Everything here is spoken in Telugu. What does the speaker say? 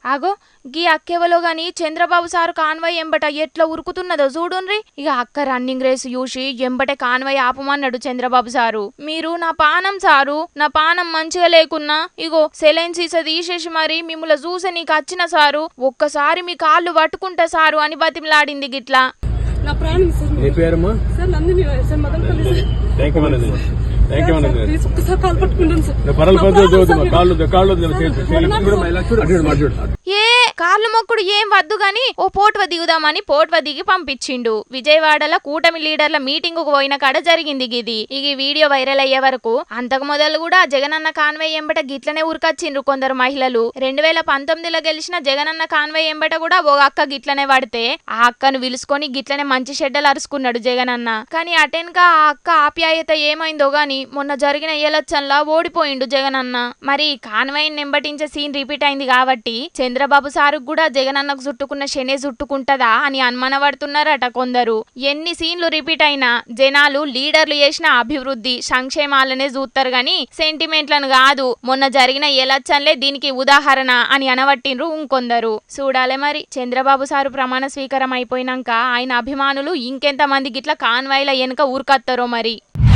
ఆగో గీ అక్కెవలో గాని చంద్రబాబు సారు కాన్వాయ్ ఎంబట ఎట్లా ఉరుకుతున్నదో చూడుండ్రి. ఇక అక్క రన్నింగ్ రేసు చూసి ఎంబటే కాన్వాయ్ ఆపమన్నాడు చంద్రబాబు సారు. మీరు నా పానం సారు, నా పానం మంచిగా లేకున్నా ఇగో సెలైన్ సీస తీసేసి మరి మిమ్మల్ని చూసే నీకు వచ్చిన సారు, ఒక్కసారి మీ కాళ్ళు పట్టుకుంటా సారు అని బతిమలాడింది గిట్లా. నా ప్రాణం సార్ నందిని సార్ మదనపల్లి ఏ కార్లు మొక్కుడు ఏం వద్దు గాని ఓ పోట్వ దిగుదామని పోట్వ దిగి పంపించిండు. విజయవాడలో కూటమి లీడర్ల మీటింగ్ కు పోయిన కాడ జరిగింది గిది. ఈ వీడియో వైరల్ అయ్యే వరకు అంతకు మొదలు కూడా జగనన్న కాన్వాయ్ ఎంబట గిట్లనే ఉరికొచ్చిండ్రు కొందరు మహిళలు. 2019లో గెలిచిన జగనన్న కాన్వాయ్ ఎంబట కూడా ఓ అక్క గిట్లనే పడితే ఆ అక్కను పిలుచుకొని గిట్లనే మంచి షెడ్డలు అరుచుకున్నాడు జగనన్న. కానీ అటెన్కా ఆ అక్క ఆప్యాయత ఏమైందో గాని మొన్న జరిగిన ఎలక్షన్లా ఓడిపోయిండు జగనన్న. మరి కాన్వాయ్ నెంబటించే సీన్ రిపీట్ అయింది కాబట్టి చంద్రబాబు సారు కూడా జగనన్నకు చుట్టుకున్న శనే చుట్టుకుంటదా అని అనుమానపడుతున్నారట కొందరు. ఎన్ని సీన్లు రిపీట్ అయినా జనాలు లీడర్లు చేసిన అభివృద్ధి సంక్షేమాలనే చూస్తారు గాని సెంటిమెంట్లను కాదు. మొన్న జరిగిన ఎలక్షన్లే దీనికి ఉదాహరణ అని అనబట్టిండ్రు ఇంకొందరు. చూడాలే మరి చంద్రబాబు సారు ప్రమాణ స్వీకారం అయిపోయినాక ఆయన అభిమానులు ఇంకెంత మంది గిట్ల కాన్వాయ్ల వెనుక ఊరుకత్తారో మరి.